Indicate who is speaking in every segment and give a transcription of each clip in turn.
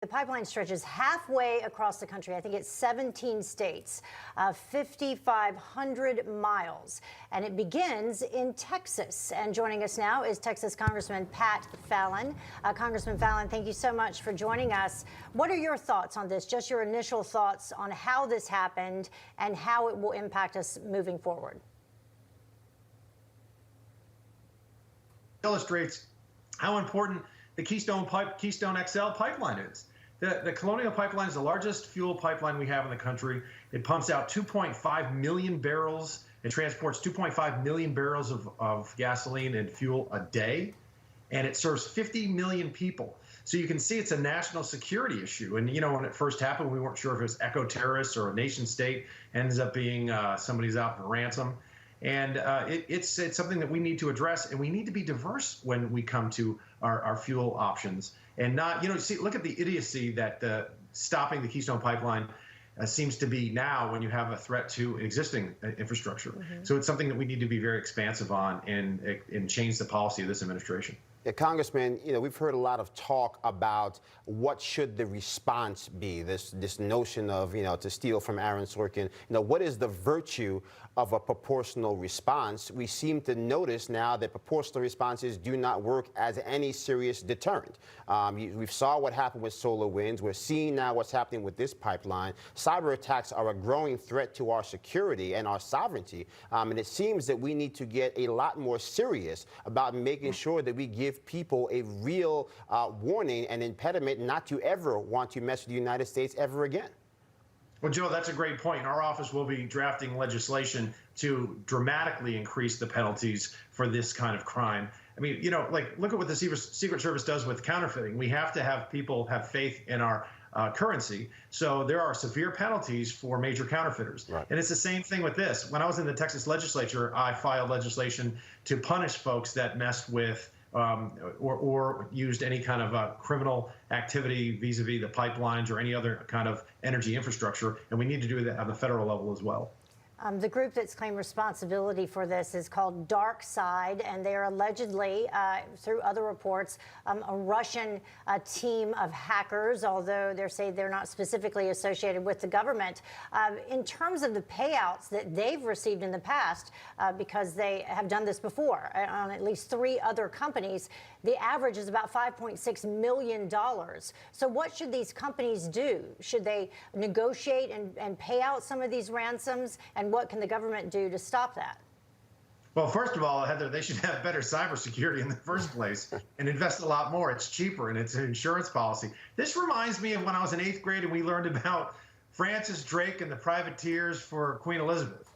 Speaker 1: pipeline stretches halfway across the country. I think it's 17 states, 5,500 miles. And it begins in Texas. And joining us now is Texas Congressman Pat Fallon. Congressman Fallon, thank you so much for joining us. What are your thoughts on this? Just your initial thoughts on how this happened and how it will impact us moving forward.
Speaker 2: Illustrates how important the Keystone XL pipeline is. The Colonial Pipeline is the largest fuel pipeline we have in the country. It pumps out 2.5 million barrels. It transports 2.5 million barrels of gasoline and fuel a day, and it serves 50 million people. So you can see it's a national security issue. And, you know, when it first happened, we weren't sure if it was eco-terrorists or a nation state. Ends up being somebody's out for ransom. And it's something that we need to address, and we need to be diverse when we come to our fuel options, and not, you know, look at the idiocy that stopping the Keystone Pipeline seems to be now when you have a threat to existing infrastructure. Mm-hmm. So it's something that we need to be very expansive on and change the policy of this administration.
Speaker 3: Yeah, Congressman, you know, we've heard a lot of talk about what should the response be, this notion of, you know, to steal from Aaron Sorkin, you know, what is the virtue of a proportional response? We seem to notice now that proportional responses do not work as any serious deterrent. We saw what happened with SolarWinds. We're seeing now what's happening with this pipeline. Cyber attacks are a growing threat to our security and our sovereignty. And it seems that we need to get a lot more serious about making sure that we give people a real warning and impediment not to ever want to mess with the United States ever again.
Speaker 2: Well, Joe, that's a great point. Our office will be drafting legislation to dramatically increase the penalties for this kind of crime. I mean, you know, like, look at what the Secret Service does with counterfeiting. We have to have people have faith in our currency. So there are severe penalties for major counterfeiters. Right. And it's the same thing with this. When I was in the Texas legislature, I filed legislation to punish folks that messed with or used any kind of criminal activity vis-a-vis the pipelines or any other kind of energy infrastructure, and we need to do that on the federal level as well.
Speaker 1: The group that's claimed responsibility for this is called Dark Side, and they are allegedly, through other reports, a Russian team of hackers, although they say they're not specifically associated with the government. In terms of the payouts that they've received in the past, because they have done this before on at least 3 other companies, the average is about $5.6 million. So what should these companies do? Should they negotiate and pay out some of these ransoms? And what can the government do to stop that?
Speaker 2: Well, first of all, Heather, they should have better cybersecurity in the first place and invest a lot more. It's cheaper, and it's an insurance policy. This reminds me of when I was in 8th grade and we learned about Francis Drake and the privateers for Queen Elizabeth.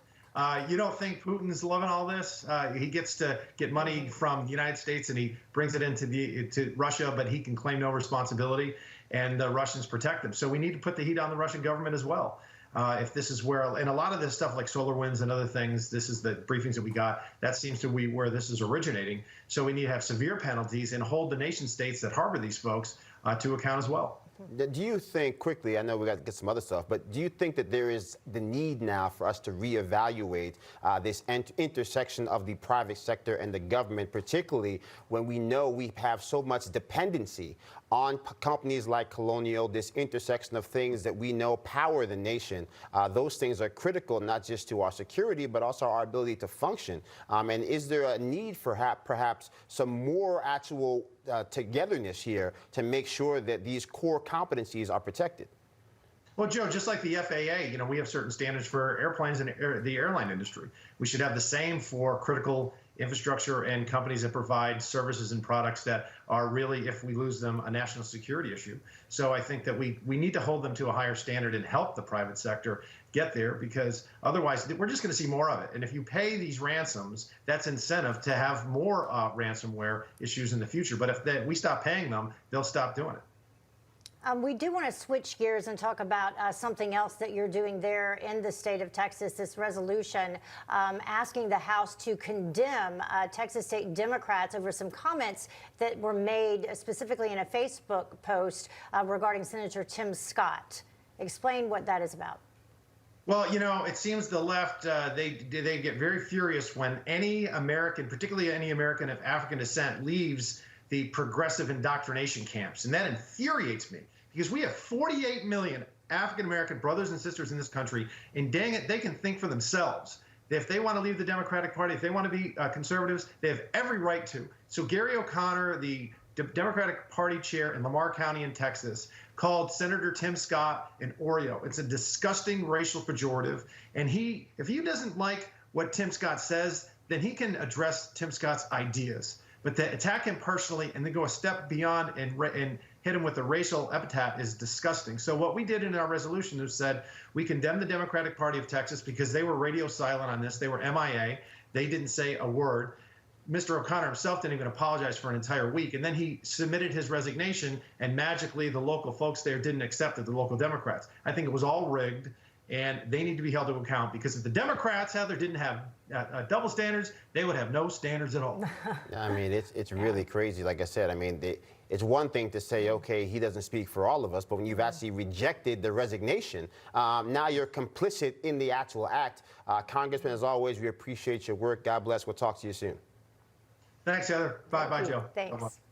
Speaker 2: You don't think Putin's loving all this? He gets to get money from the United States and he brings it into Russia, but he can claim no responsibility, and the Russians protect him. So we need to put the heat on the Russian government as well. If this is where, and a lot of this stuff like SolarWinds and other things, this is the briefings that we got, that seems to be where this is originating. So we need to have severe penalties and hold the nation states that harbor these folks to account as well.
Speaker 3: Do you think, quickly, I know we got to get some other stuff, but do you think that there is the need now for us to reevaluate this intersection of the private sector and the government, particularly when we know we have so much dependency on companies like Colonial, this intersection of things that we know power the nation? Those things are critical not just to our security, but also our ability to function. And is there a need for perhaps some more actual togetherness here to make sure that these core competencies are protected?
Speaker 2: Well, Joe, just like the FAA, you know, we have certain standards for airplanes and the airline industry. We should have the same for critical infrastructure and companies that provide services and products that are really, if we lose them, a national security issue. So I think that we need to hold them to a higher standard and help the private sector get there, because otherwise we're just going to see more of it. And if you pay these ransoms, that's incentive to have more ransomware issues in the future. But if we stop paying them, they'll stop doing it.
Speaker 1: We do want to switch gears and talk about something else that you're doing there in the state of Texas, this resolution asking the House to condemn Texas state Democrats over some comments that were made specifically in a Facebook post regarding Senator Tim Scott. Explain what that is about.
Speaker 2: Well, you know, it seems the left, they get very furious when any American, particularly any American of African descent, leaves the progressive indoctrination camps. And that infuriates me, because we have 48 million African-American brothers and sisters in this country, and dang it, they can think for themselves. If they want to leave the Democratic Party, if they want to be conservatives, they have every right to. So Gary O'Connor, the Democratic Party chair in Lamar County in Texas, called Senator Tim Scott an Oreo. It's a disgusting racial pejorative. And if he doesn't like what Tim Scott says, then he can address Tim Scott's ideas. But to attack him personally and then go a step beyond and hit him with a racial epithet is disgusting. So what we did in our resolution is said we condemn the Democratic Party of Texas because they were radio silent on this. They were MIA. They didn't say a word. Mr. O'Connor himself didn't even apologize for an entire week. And then he submitted his resignation, and magically the local folks there didn't accept it, the local Democrats. I think it was all rigged, and they need to be held to account, because if the Democrats, Heather, didn't have double standards, they would have no standards at all.
Speaker 3: I mean, it's really crazy. Like I said, I mean, it's one thing to say, okay, he doesn't speak for all of us, but when you've actually rejected the resignation, now you're complicit in the actual act. Congressman, as always, we appreciate your work. God bless. We'll talk to you soon.
Speaker 2: Thanks, Heather. Bye, Joe.
Speaker 1: Thanks.
Speaker 2: Bye-bye.